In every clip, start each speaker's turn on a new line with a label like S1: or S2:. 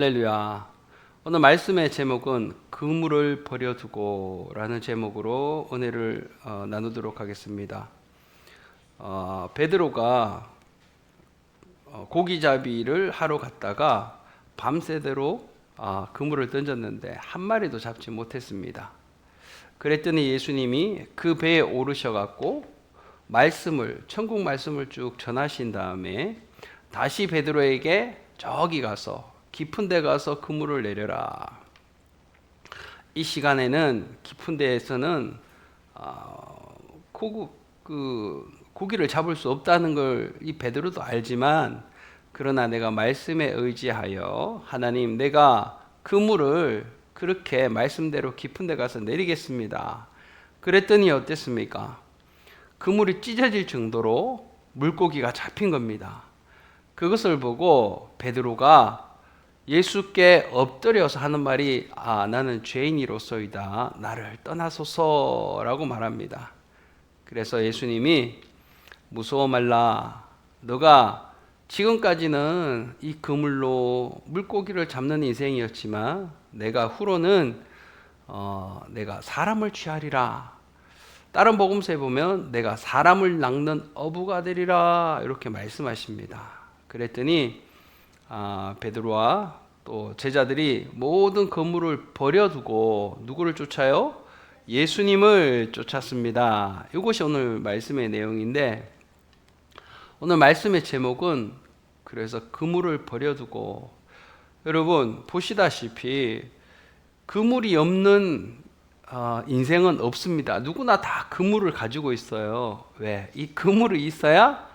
S1: 할렐루야. 오늘 말씀의 제목은 그물을 버려두고 라는 제목으로 은혜를 나누도록 하겠습니다. 베드로가 고기잡이를 하러 갔다가 밤새도록 그물을 던졌는데 한 마리도 잡지 못했습니다. 그랬더니 예수님이 그 배에 오르셔갖고 천국 말씀을 쭉 전하신 다음에 다시 베드로에게 저기 가서 깊은 데 가서 그물을 내려라. 이 시간에는 깊은 데에서는 고기를 잡을 수 없다는 걸 이 베드로도 알지만, 그러나 내가 말씀에 의지하여 하나님, 내가 그물을 그렇게 말씀대로 깊은 데 가서 내리겠습니다. 그랬더니 어땠습니까? 그물이 찢어질 정도로 물고기가 잡힌 겁니다. 그것을 보고 베드로가 예수께 엎드려서 하는 말이 나는 죄인이로소이다. 나를 떠나소서라고 말합니다. 그래서 예수님이 무서워 말라. 너가 지금까지는 이 그물로 물고기를 잡는 인생이었지만 내가 후로는 내가 사람을 취하리라. 다른 복음서에 보면 내가 사람을 낚는 어부가 되리라 이렇게 말씀하십니다. 그랬더니 베드로와 또 제자들이 모든 그물을 버려두고 누구를 쫓아요? 예수님을 쫓았습니다. 이것이 오늘 말씀의 내용인데, 오늘 말씀의 제목은 그래서 그물을 버려두고, 여러분 보시다시피 그물이 없는 인생은 없습니다. 누구나 다 그물을 가지고 있어요. 왜? 이 그물이 있어야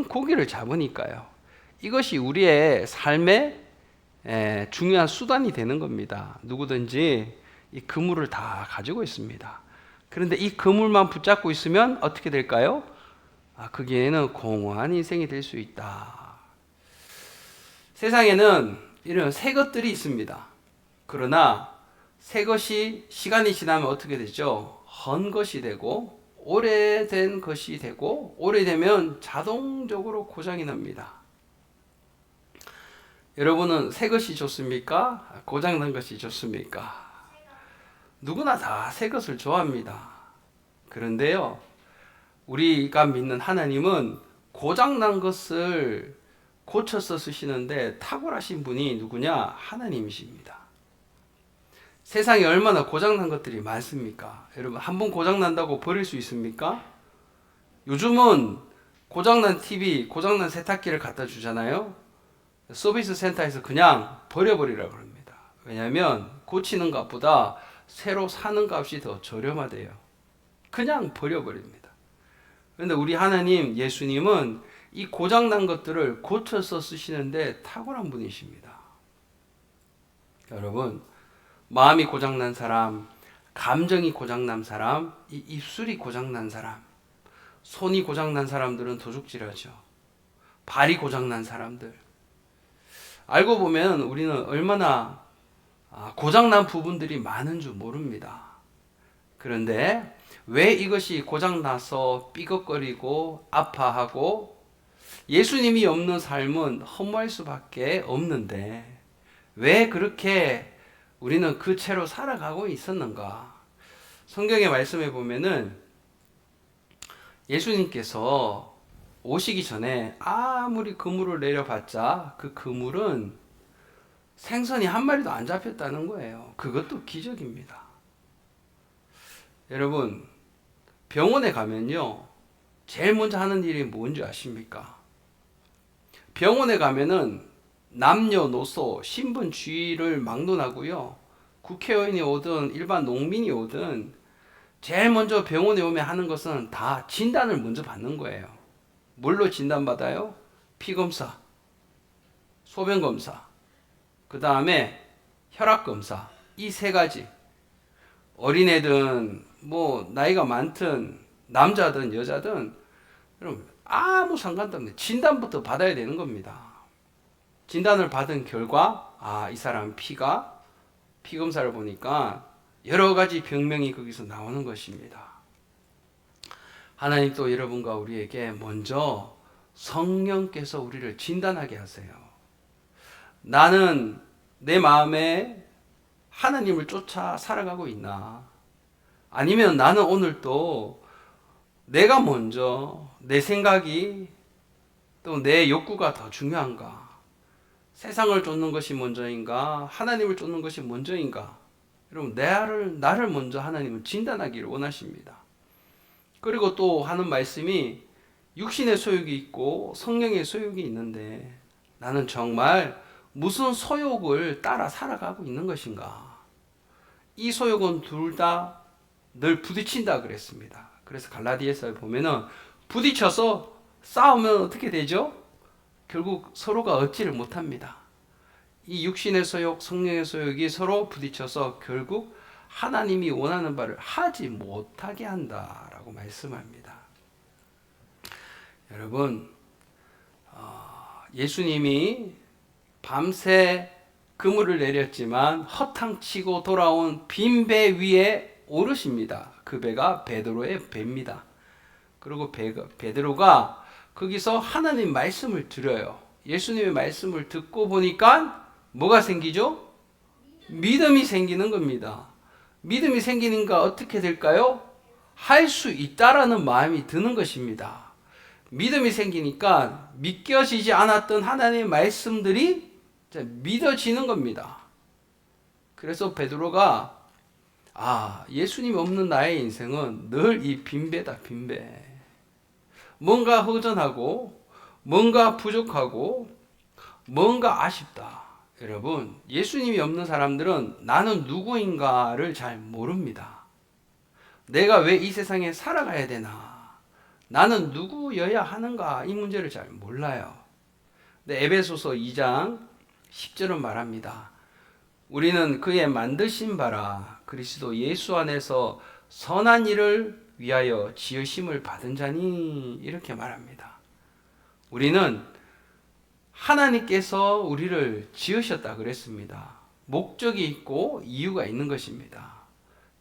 S1: 고기를 잡으니까요. 이것이 우리의 삶의 중요한 수단이 되는 겁니다. 누구든지 이 그물을 다 가지고 있습니다. 그런데 이 그물만 붙잡고 있으면 어떻게 될까요? 거기에는 공허한 인생이 될 수 있다. 세상에는 이런 새 것들이 있습니다. 그러나 새 것이 시간이 지나면 어떻게 되죠? 헌 것이 되고 오래된 것이 되고, 오래되면 자동적으로 고장이 납니다. 여러분은 새 것이 좋습니까? 고장난 것이 좋습니까? 누구나 다 새 것을 좋아합니다. 그런데요, 우리가 믿는 하나님은 고장난 것을 고쳐서 쓰시는데 탁월하신 분이 누구냐? 하나님이십니다. 세상에 얼마나 고장난 것들이 많습니까? 여러분, 한 번 고장난다고 버릴 수 있습니까? 요즘은 고장난 TV, 고장난 세탁기를 갖다 주잖아요. 서비스 센터에서 그냥 버려버리라고 합니다. 왜냐하면 고치는 값보다 새로 사는 값이 더 저렴하대요. 그냥 버려버립니다. 그런데 우리 하나님, 예수님은 이 고장난 것들을 고쳐서 쓰시는데 탁월한 분이십니다. 여러분, 마음이 고장난 사람, 감정이 고장난 사람, 이 입술이 고장난 사람, 손이 고장난 사람들은 도둑질하죠. 발이 고장난 사람들, 알고 보면 우리는 얼마나 고장난 부분들이 많은 줄 모릅니다. 그런데 왜 이것이 고장나서 삐걱거리고 아파하고 예수님이 없는 삶은 허무할 수밖에 없는데, 왜 그렇게 우리는 그 채로 살아가고 있었는가? 성경의 말씀에 보면은 예수님께서 오시기 전에 아무리 그물을 내려봤자 그 그물은 생선이 한 마리도 안 잡혔다는 거예요. 그것도 기적입니다. 여러분, 병원에 가면요, 제일 먼저 하는 일이 뭔지 아십니까? 병원에 가면은 남녀노소, 신분, 주의를 막론하고요, 국회의원이 오든 일반 농민이 오든 제일 먼저 병원에 오면 하는 것은 다 진단을 먼저 받는 거예요. 뭘로 진단받아요? 피검사, 소변검사, 그 다음에 혈압검사. 이 세 가지. 어린애든 뭐 나이가 많든 남자든 여자든 여러분 아무 상관도 없는 진단부터 받아야 되는 겁니다. 진단을 받은 결과 이 사람 피검사를 보니까 여러 가지 병명이 거기서 나오는 것입니다. 하나님 또 여러분과 우리에게 먼저 성령께서 우리를 진단하게 하세요. 나는 내 마음에 하나님을 쫓아 살아가고 있나? 아니면 나는 오늘도 내가 먼저 내 생각이 또 내 욕구가 더 중요한가? 세상을 쫓는 것이 먼저인가? 하나님을 쫓는 것이 먼저인가? 여러분, 나를 먼저 하나님은 진단하기를 원하십니다. 그리고 또 하는 말씀이 육신의 소욕이 있고 성령의 소욕이 있는데 나는 정말 무슨 소욕을 따라 살아가고 있는 것인가? 이 소욕은 둘 다 늘 부딪힌다 그랬습니다. 그래서 갈라디아서에 보면은 부딪혀서 싸우면 어떻게 되죠? 결국 서로가 얻지를 못합니다. 이 육신의 소욕, 성령의 소욕이 서로 부딪혀서 결국 하나님이 원하는 바를 하지 못하게 한다라고 말씀합니다. 여러분, 예수님이 밤새 그물을 내렸지만 허탕치고 돌아온 빈 배 위에 오르십니다. 그 배가 베드로의 배입니다. 그리고 베드로가 거기서 하나님 말씀을 들어요. 예수님의 말씀을 듣고 보니까 뭐가 생기죠? 믿음이 생기는 겁니다. 믿음이 생기니까 어떻게 될까요? 할 수 있다라는 마음이 드는 것입니다. 믿음이 생기니까 믿겨지지 않았던 하나님의 말씀들이 믿어지는 겁니다. 그래서 베드로가 예수님이 없는 나의 인생은 늘 이 빈배다, 빈배. 뭔가 허전하고 뭔가 부족하고 뭔가 아쉽다. 여러분, 예수님이 없는 사람들은 나는 누구인가를 잘 모릅니다. 내가 왜 이 세상에 살아가야 되나? 나는 누구여야 하는가? 이 문제를 잘 몰라요. 근데 에베소서 2장 10절은 말합니다. 우리는 그의 만드신 바라 그리스도 예수 안에서 선한 일을 위하여 지으심을 받은 자니, 이렇게 말합니다. 우리는 하나님께서 우리를 지으셨다 그랬습니다. 목적이 있고 이유가 있는 것입니다.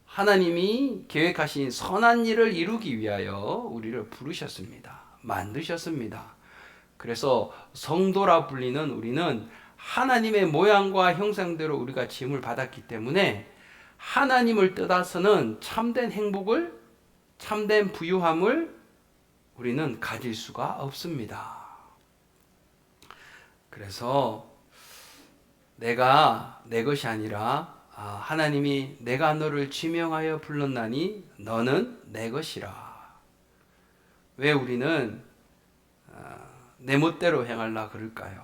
S1: 하나님이 계획하신 선한 일을 이루기 위하여 우리를 부르셨습니다. 만드셨습니다. 그래서 성도라 불리는 우리는 하나님의 모양과 형상대로 우리가 지음을 받았기 때문에 하나님을 떠나서는 참된 행복을, 참된 부유함을 우리는 가질 수가 없습니다. 그래서 내가 내 것이 아니라 하나님이 내가 너를 지명하여 불렀나니 너는 내 것이라. 왜 우리는 내 멋대로 행하려 그럴까요?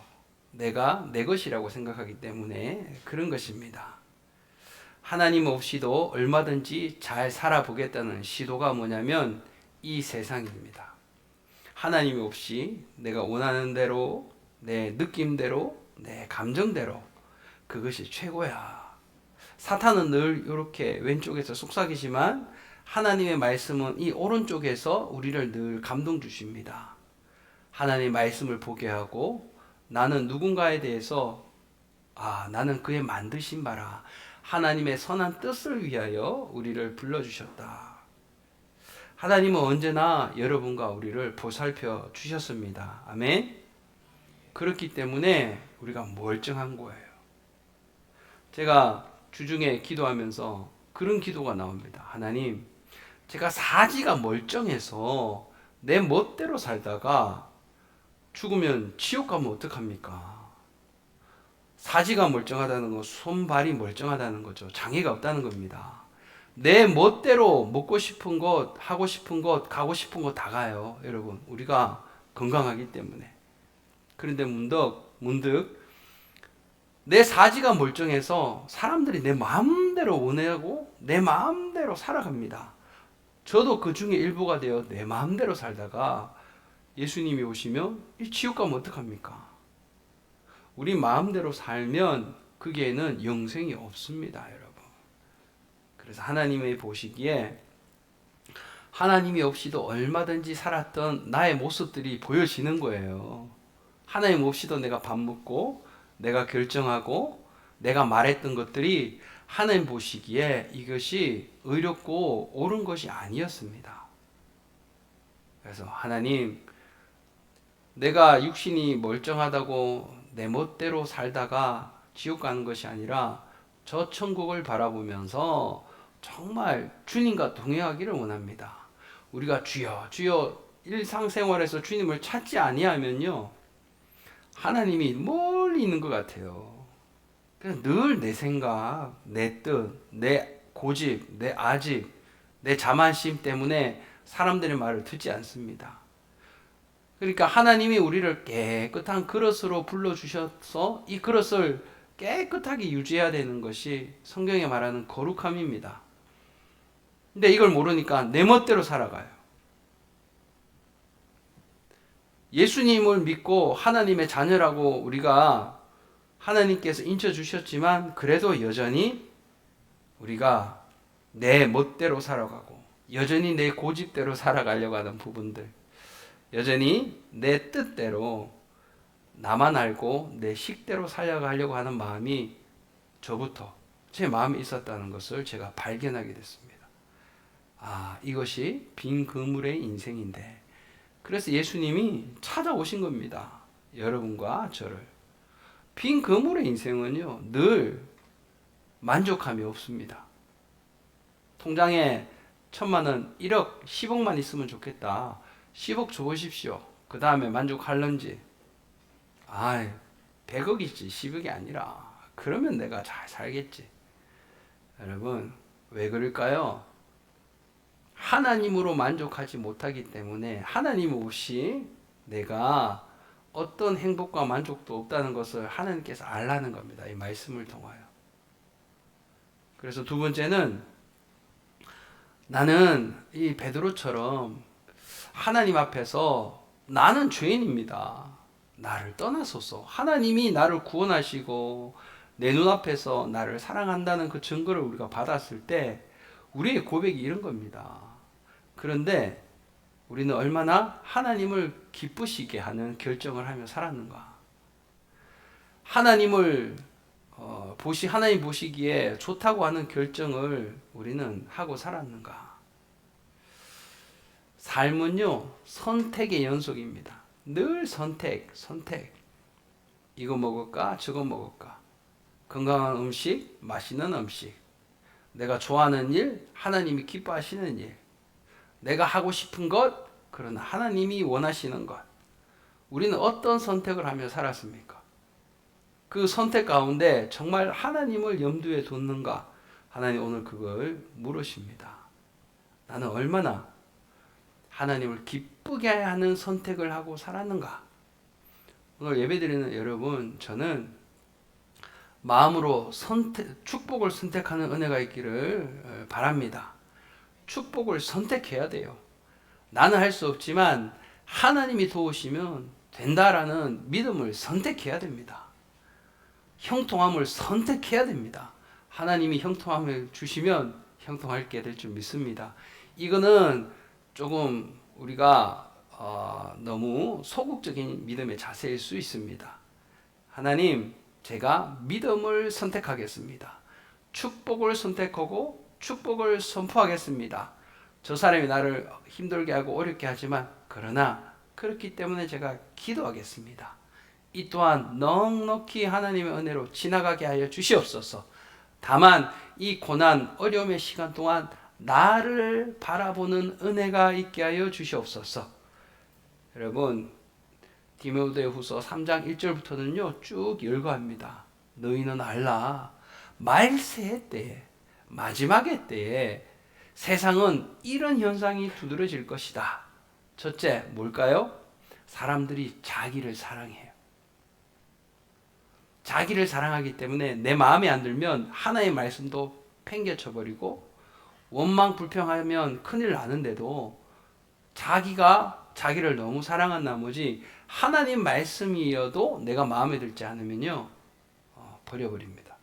S1: 내가 내 것이라고 생각하기 때문에 그런 것입니다. 하나님 없이도 얼마든지 잘 살아보겠다는 시도가 뭐냐면 이 세상입니다. 하나님 없이 내가 원하는 대로, 내 느낌대로, 내 감정대로, 그것이 최고야. 사탄은 늘 이렇게 왼쪽에서 속삭이지만 하나님의 말씀은 이 오른쪽에서 우리를 늘 감동 주십니다. 하나님의 말씀을 보게 하고 나는 누군가에 대해서 나는 그의 만드신 바라, 하나님의 선한 뜻을 위하여 우리를 불러주셨다. 하나님은 언제나 여러분과 우리를 보살펴 주셨습니다. 아멘. 그렇기 때문에 우리가 멀쩡한 거예요. 제가 주중에 기도하면서 그런 기도가 나옵니다. 하나님, 제가 사지가 멀쩡해서 내 멋대로 살다가 죽으면 지옥 가면 어떡합니까? 사지가 멀쩡하다는 건 손발이 멀쩡하다는 거죠. 장애가 없다는 겁니다. 내 멋대로 먹고 싶은 것, 하고 싶은 것, 가고 싶은 것 다 가요. 여러분, 우리가 건강하기 때문에. 그런데 문득 내 사지가 멀쩡해서 사람들이 내 마음대로 원하고 내 마음대로 살아갑니다. 저도 그 중에 일부가 되어 내 마음대로 살다가 예수님이 오시면 이 지옥 가면 어떡합니까? 우리 마음대로 살면 거기에는 영생이 없습니다, 여러분. 그래서 하나님의 보시기에 하나님이 없이도 얼마든지 살았던 나의 모습들이 보여지는 거예요. 하나님 없이도 내가 밥 먹고 내가 결정하고 내가 말했던 것들이 하나님 보시기에 이것이 의롭고 옳은 것이 아니었습니다. 그래서 하나님, 내가 육신이 멀쩡하다고 내 멋대로 살다가 지옥 가는 것이 아니라 저 천국을 바라보면서 정말 주님과 동행하기를 원합니다. 우리가 주여 주여 일상생활에서 주님을 찾지 아니하면요, 하나님이 멀리 있는 것 같아요. 늘 내 생각, 내 뜻, 내 고집, 내 아집, 내 자만심 때문에 사람들의 말을 듣지 않습니다. 그러니까 하나님이 우리를 깨끗한 그릇으로 불러주셔서 이 그릇을 깨끗하게 유지해야 되는 것이 성경에 말하는 거룩함입니다. 근데 이걸 모르니까 내 멋대로 살아가요. 예수님을 믿고 하나님의 자녀라고 우리가 하나님께서 인쳐주셨지만 그래도 여전히 우리가 내 멋대로 살아가고 여전히 내 고집대로 살아가려고 하는 부분들, 여전히 내 뜻대로 나만 알고 내 식대로 살아가려고 하는 마음이 저부터 제 마음에 있었다는 것을 제가 발견하게 됐습니다. 아, 이것이 빈 그물의 인생인데, 그래서 예수님이 찾아오신 겁니다. 여러분과 저를. 빈 그물의 인생은요, 늘 만족함이 없습니다. 통장에 1,000,000원, 1억, 10억만 있으면 좋겠다. 10억 줘보십시오. 그 다음에 만족할런지. 100억이지 10억이 아니라. 그러면 내가 잘 살겠지. 여러분, 왜 그럴까요? 하나님으로 만족하지 못하기 때문에 하나님 없이 내가 어떤 행복과 만족도 없다는 것을 하나님께서 알라는 겁니다. 이 말씀을 통하여. 그래서 두 번째는, 나는 이 베드로처럼 하나님 앞에서 나는 죄인입니다. 나를 떠나소서. 하나님이 나를 구원하시고 내 눈앞에서 나를 사랑한다는 그 증거를 우리가 받았을 때 우리의 고백이 이런 겁니다. 그런데 우리는 얼마나 하나님을 기쁘시게 하는 결정을 하며 살았는가. 하나님을 하나님 보시기에 좋다고 하는 결정을 우리는 하고 살았는가. 삶은요, 선택의 연속입니다. 늘 선택. 이거 먹을까 저거 먹을까. 건강한 음식, 맛있는 음식, 내가 좋아하는 일, 하나님이 기뻐하시는 일, 내가 하고 싶은 것, 그러나 하나님이 원하시는 것. 우리는 어떤 선택을 하며 살았습니까? 그 선택 가운데 정말 하나님을 염두에 뒀는가? 하나님 오늘 그걸 물으십니다. 나는 얼마나 하나님을 기쁘게 하는 선택을 하고 살았는가? 오늘 예배드리는 여러분, 저는 마음으로 축복을 선택하는 은혜가 있기를 바랍니다. 축복을 선택해야 돼요. 나는 할 수 없지만 하나님이 도우시면 된다라는 믿음을 선택해야 됩니다. 형통함을 선택해야 됩니다. 하나님이 형통함을 주시면 형통하게 될 줄 믿습니다. 이거는 조금 우리가 너무 소극적인 믿음의 자세일 수 있습니다. 하나님, 제가 믿음을 선택하겠습니다. 축복을 선택하고 축복을 선포하겠습니다. 저 사람이 나를 힘들게 하고 어렵게 하지만 그러나 그렇기 때문에 제가 기도하겠습니다. 이 또한 넉넉히 하나님의 은혜로 지나가게 하여 주시옵소서. 다만 이 고난 어려움의 시간 동안 나를 바라보는 은혜가 있게 하여 주시옵소서. 여러분, 디모데후서 3장 1절부터는요 쭉 열거합니다. 너희는 알라, 말세의 때에, 마지막의 때에 세상은 이런 현상이 두드러질 것이다. 첫째, 뭘까요? 사람들이 자기를 사랑해요. 자기를 사랑하기 때문에 내 마음에 안 들면 하나의 말씀도 팽개쳐버리고, 원망 불평하면 큰일 나는데도 자기가 자기를 너무 사랑한 나머지 하나님 말씀이어도 내가 마음에 들지 않으면요 버려버립니다.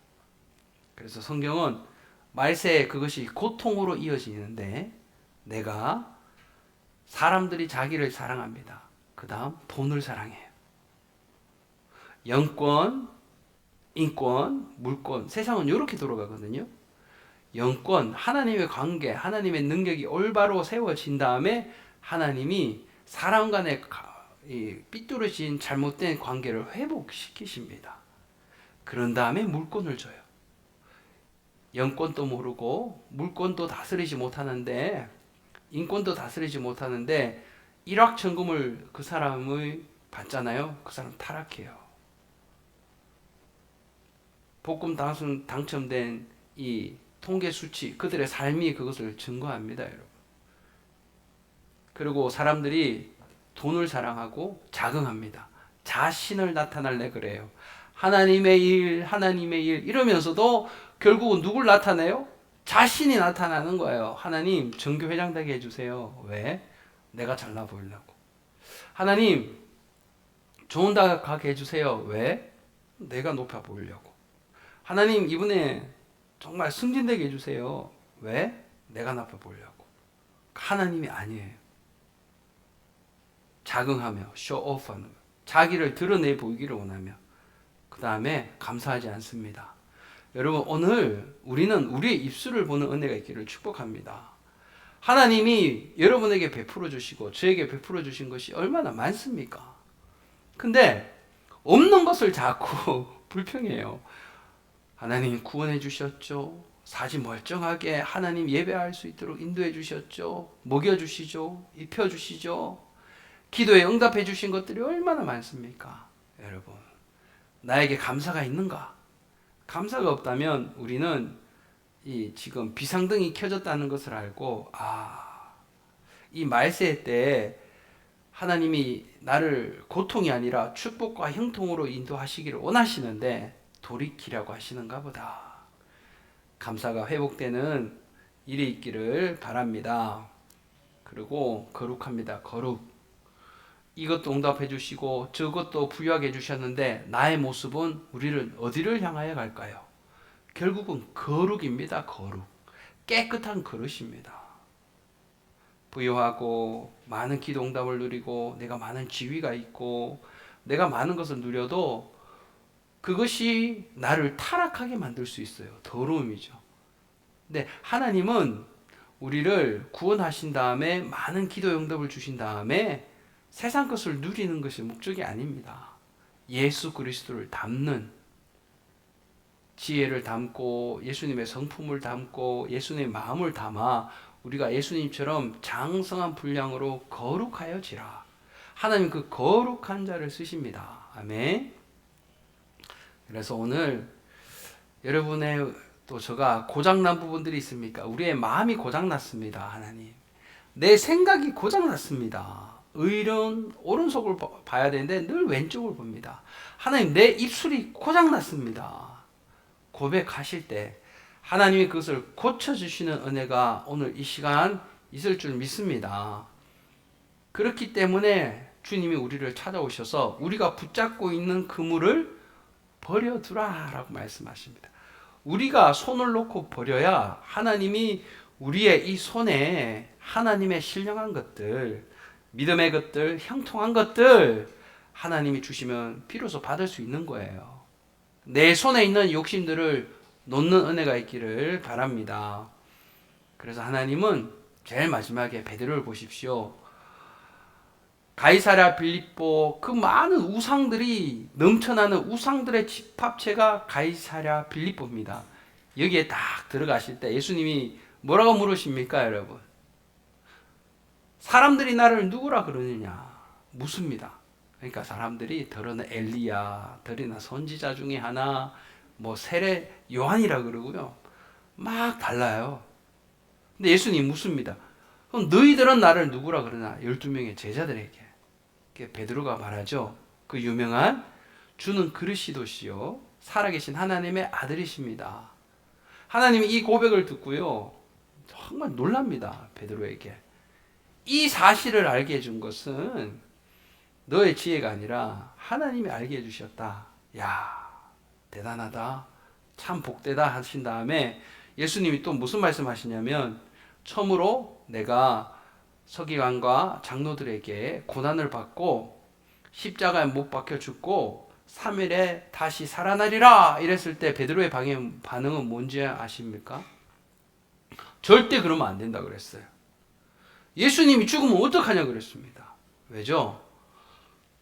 S1: 그래서 성경은 말세에 그것이 고통으로 이어지는데, 내가 사람들이 자기를 사랑합니다. 그 다음 돈을 사랑해요. 영권, 인권, 물권, 세상은 이렇게 돌아가거든요. 영권, 하나님의 관계, 하나님의 능력이 올바로 세워진 다음에 하나님이 사람 간의 삐뚤어진 잘못된 관계를 회복시키십니다. 그런 다음에 물권을 줘요. 영권도 모르고 물권도 다스리지 못하는데 인권도 다스리지 못하는데 일확천금을 그 사람의 받잖아요. 그 사람 타락해요. 복금 당첨된 이 통계 수치, 그들의 삶이 그것을 증거합니다, 여러분. 그리고 사람들이 돈을 사랑하고 자긍합니다. 자신을 나타낼래 그래요. 하나님의 일, 하나님의 일 이러면서도 결국은 누굴 나타내요? 자신이 나타나는 거예요. 하나님, 정교 회장 되게 해주세요. 왜? 내가 잘나 보이려고. 하나님, 좋은 대학 가게 해주세요. 왜? 내가 높아 보이려고. 하나님, 이번에 정말 승진되게 해주세요. 왜? 내가 높아 보이려고. 하나님이 아니에요. 자긍하며 쇼오프하는 거예요. 자기를 드러내 보이기를 원하며 그 다음에 감사하지 않습니다. 여러분, 오늘 우리는 우리의 입술을 보는 은혜가 있기를 축복합니다. 하나님이 여러분에게 베풀어 주시고 저에게 베풀어 주신 것이 얼마나 많습니까? 근데 없는 것을 자꾸 불평해요. 하나님 구원해 주셨죠. 사지 멀쩡하게 하나님 예배할 수 있도록 인도해 주셨죠. 먹여 주시죠. 입혀 주시죠. 기도에 응답해 주신 것들이 얼마나 많습니까? 여러분, 나에게 감사가 있는가? 감사가 없다면 우리는 이 지금 비상등이 켜졌다는 것을 알고, 이 말세 때 하나님이 나를 고통이 아니라 축복과 형통으로 인도하시기를 원하시는데 돌이키라고 하시는가 보다. 감사가 회복되는 일이 있기를 바랍니다. 그리고 거룩합니다. 거룩. 이것도 응답해 주시고 저것도 부여하게 해주셨는데 나의 모습은 우리를 어디를 향하여 갈까요? 결국은 거룩입니다. 거룩. 깨끗한 그릇입니다. 부여하고 많은 기도 응답을 누리고 내가 많은 지위가 있고 내가 많은 것을 누려도 그것이 나를 타락하게 만들 수 있어요. 더러움이죠. 근데 하나님은 우리를 구원하신 다음에 많은 기도 응답을 주신 다음에 세상 것을 누리는 것이 목적이 아닙니다. 예수 그리스도를 담는 지혜를 담고 예수님의 성품을 담고 예수님의 마음을 담아 우리가 예수님처럼 장성한 분량으로 거룩하여지라. 하나님 그 거룩한 자를 쓰십니다. 아멘. 그래서 오늘 여러분의 또 제가 고장난 부분들이 있습니까? 우리의 마음이 고장났습니다. 하나님. 내 생각이 고장났습니다. 의는 오른쪽을 봐야 되는데 늘 왼쪽을 봅니다. 하나님, 내 입술이 고장났습니다. 고백하실 때 하나님이 그것을 고쳐주시는 은혜가 오늘 이 시간 있을 줄 믿습니다. 그렇기 때문에 주님이 우리를 찾아오셔서 우리가 붙잡고 있는 그물을 버려두라 라고 말씀하십니다. 우리가 손을 놓고 버려야 하나님이 우리의 이 손에 하나님의 신령한 것들, 믿음의 것들, 형통한 것들 하나님이 주시면 비로소 받을 수 있는 거예요. 내 손에 있는 욕심들을 놓는 은혜가 있기를 바랍니다. 그래서 하나님은 제일 마지막에 베드로를 보십시오. 가이사랴 빌립보 그 많은 우상들이 넘쳐나는 우상들의 집합체가 가이사랴 빌립보입니다. 여기에 딱 들어가실 때 예수님이 뭐라고 물으십니까, 여러분? 사람들이 나를 누구라 그러느냐 묻습니다. 그러니까 사람들이 더러는 엘리야, 더러는 선지자 중에 하나, 뭐 세례 요한이라 그러고요. 막 달라요. 근데 예수님 묻습니다. 그럼 너희들은 나를 누구라 그러나? 12명의 제자들에게. 베드로가 말하죠. 그 유명한 주는 그리스도시요 살아계신 하나님의 아들이십니다. 하나님이 이 고백을 듣고요. 정말 놀랍니다. 베드로에게. 이 사실을 알게 해준 것은 너의 지혜가 아니라 하나님이 알게 해주셨다. 야, 대단하다. 참 복되다 하신 다음에 예수님이 또 무슨 말씀 하시냐면 처음으로 내가 서기관과 장로들에게 고난을 받고 십자가에 못 박혀 죽고 3일에 다시 살아나리라 이랬을 때 베드로의 반응은 뭔지 아십니까? 절대 그러면 안 된다 그랬어요. 예수님이 죽으면 어떡하냐 그랬습니다. 왜죠?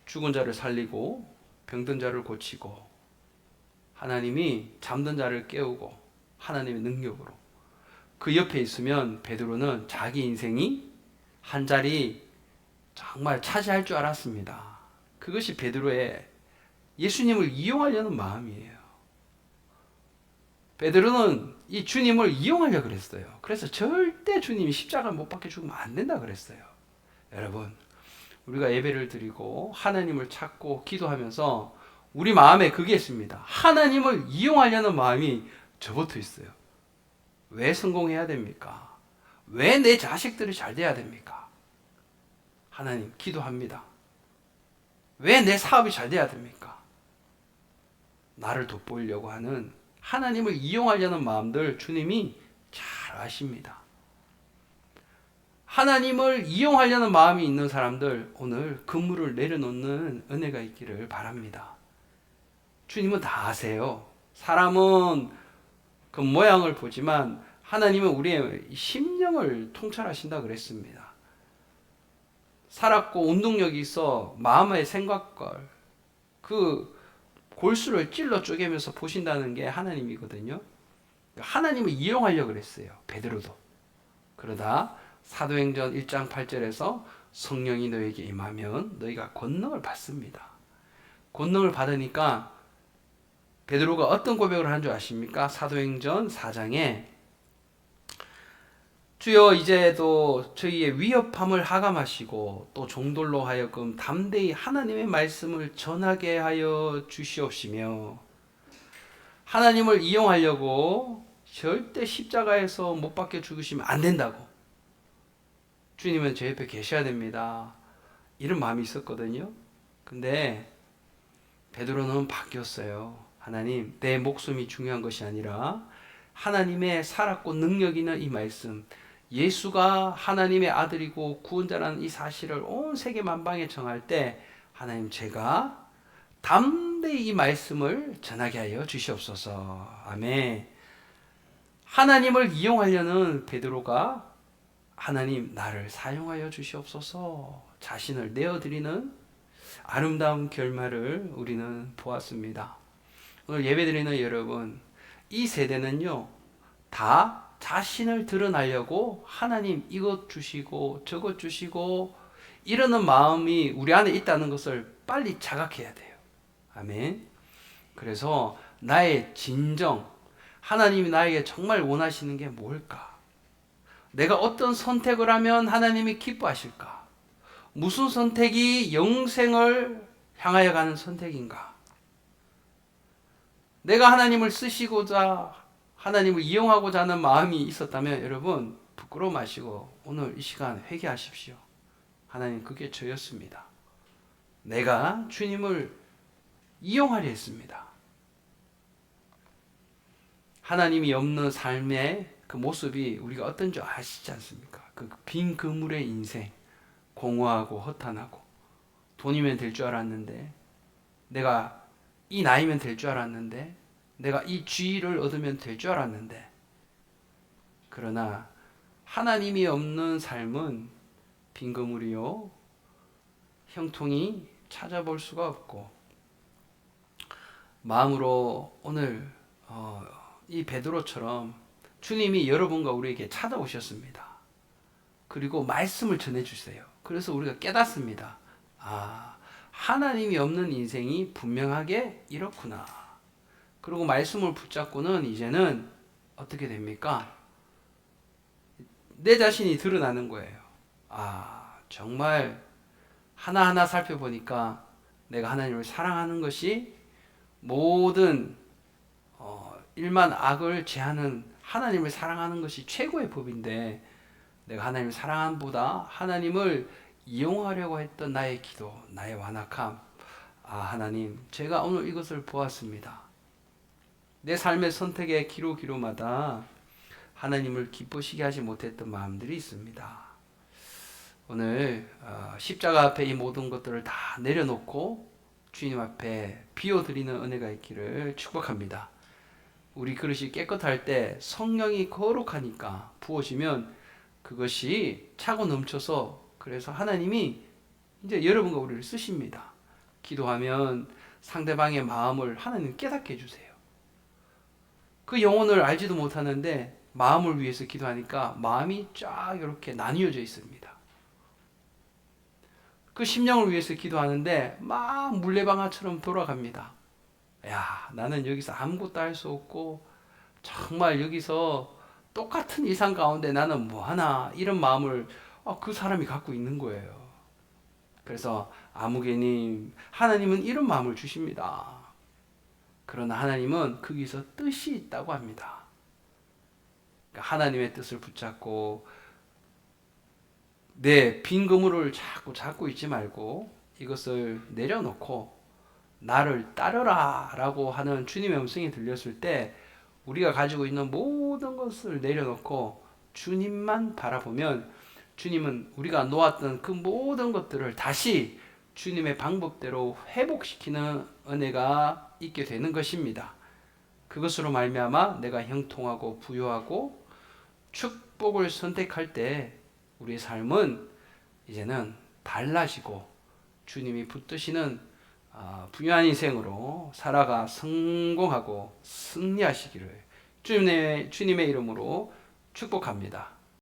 S1: 죽은 자를 살리고 병든 자를 고치고 하나님이 잠든 자를 깨우고 하나님의 능력으로 그 옆에 있으면 베드로는 자기 인생이 한 자리 정말 차지할 줄 알았습니다. 그것이 베드로의 예수님을 이용하려는 마음이에요. 베드로는 이 주님을 이용하려고 그랬어요. 그래서 절대 주님이 십자가를 못 박혀 죽으면 안 된다 그랬어요. 여러분, 우리가 예배를 드리고 하나님을 찾고 기도하면서 우리 마음에 그게 있습니다. 하나님을 이용하려는 마음이 접어져 있어요. 왜 성공해야 됩니까? 왜 내 자식들이 잘 돼야 됩니까? 하나님, 기도합니다. 왜 내 사업이 잘 돼야 됩니까? 나를 돋보이려고 하는 하나님을 이용하려는 마음들 주님이 잘 아십니다. 하나님을 이용하려는 마음이 있는 사람들 오늘 그물을 내려놓는 은혜가 있기를 바랍니다. 주님은 다 아세요. 사람은 그 모양을 보지만 하나님은 우리의 심령을 통찰하신다 그랬습니다. 살았고 운동력이 있어 마음의 생각걸 그 골수를 찔러 쪼개면서 보신다는 게 하나님이거든요. 하나님을 이용하려고 그랬어요. 베드로도. 그러다 사도행전 1장 8절에서 성령이 너에게 임하면 너희가 권능을 받습니다. 권능을 받으니까 베드로가 어떤 고백을 한 줄 아십니까? 사도행전 4장에 주여 이제도 저희의 위협함을 하감하시고 또 종들로 하여금 담대히 하나님의 말씀을 전하게 하여 주시옵시며 하나님을 이용하려고 절대 십자가에서 못 박혀 죽으시면 안 된다고 주님은 제 옆에 계셔야 됩니다. 이런 마음이 있었거든요. 근데 베드로는 바뀌었어요. 하나님, 내 목숨이 중요한 것이 아니라 하나님의 살았고 능력 있는 이 말씀, 예수가 하나님의 아들이고 구원자라는 이 사실을 온 세계 만방에 전할 때 하나님 제가 담대히 이 말씀을 전하게 하여 주시옵소서. 아멘. 하나님을 이용하려는 베드로가 하나님 나를 사용하여 주시옵소서 자신을 내어드리는 아름다운 결말을 우리는 보았습니다. 오늘 예배드리는 여러분, 이 세대는요 다 자신을 드러내려고 하나님 이것 주시고 저것 주시고 이러는 마음이 우리 안에 있다는 것을 빨리 자각해야 돼요. 아멘. 그래서 나의 진정, 하나님이 나에게 정말 원하시는 게 뭘까? 내가 어떤 선택을 하면 하나님이 기뻐하실까? 무슨 선택이 영생을 향하여 가는 선택인가? 내가 하나님을 쓰시고자 하나님을 이용하고자 하는 마음이 있었다면 여러분 부끄러워 마시고 오늘 이 시간 회개하십시오. 하나님 그게 저였습니다. 내가 주님을 이용하려 했습니다. 하나님이 없는 삶의 그 모습이 우리가 어떤 줄 아시지 않습니까? 그 빈 그물의 인생, 공허하고 허탄하고 돈이면 될 줄 알았는데 내가 이 나이면 될 줄 알았는데 내가 이 지위를 얻으면 될 줄 알았는데 그러나 하나님이 없는 삶은 빈 그물이요 형통이 찾아볼 수가 없고 마음으로 오늘 이 베드로처럼 주님이 여러분과 우리에게 찾아오셨습니다. 그리고 말씀을 전해주세요. 그래서 우리가 깨닫습니다. 아, 하나님이 없는 인생이 분명하게 이렇구나. 그리고 말씀을 붙잡고는 이제는 어떻게 됩니까? 내 자신이 드러나는 거예요. 아, 정말 하나하나 살펴보니까 내가 하나님을 사랑하는 것이 모든 일만 악을 제하는 하나님을 사랑하는 것이 최고의 법인데 내가 하나님을 사랑함보다 하나님을 이용하려고 했던 나의 기도, 나의 완악함. 아, 하나님, 제가 오늘 이것을 보았습니다. 내 삶의 선택의 기로기로마다 하나님을 기쁘시게 하지 못했던 마음들이 있습니다. 오늘 십자가 앞에 이 모든 것들을 다 내려놓고 주님 앞에 비워드리는 은혜가 있기를 축복합니다. 우리 그릇이 깨끗할 때 성령이 거룩하니까 부어지면 그것이 차고 넘쳐서 그래서 하나님이 이제 여러분과 우리를 쓰십니다. 기도하면 상대방의 마음을 하나님 깨닫게 해주세요. 그 영혼을 알지도 못하는데 마음을 위해서 기도하니까 마음이 쫙 이렇게 나뉘어져 있습니다. 그 심령을 위해서 기도하는데 막 물레방아처럼 돌아갑니다. 야, 나는 여기서 아무것도 할 수 없고 정말 여기서 똑같은 일상 가운데 나는 뭐하나 이런 마음을 그 사람이 갖고 있는 거예요. 그래서 아무개님, 하나님은 이런 마음을 주십니다. 그러나 하나님은 거기서 뜻이 있다고 합니다. 그러니까 하나님의 뜻을 붙잡고 내 빈 그물을 자꾸 잡고 있지 말고 이것을 내려놓고 나를 따르라 라고 하는 주님의 음성이 들렸을 때 우리가 가지고 있는 모든 것을 내려놓고 주님만 바라보면 주님은 우리가 놓았던 그 모든 것들을 다시 주님의 방법대로 회복시키는 은혜가 있게 되는 것입니다. 그것으로 말미암아 내가 형통하고 부유하고 축복을 선택할 때 우리의 삶은 이제는 달라지고 주님이 붙드시는 부유한 인생으로 살아가 성공하고 승리하시기를 주님의 이름으로 축복합니다.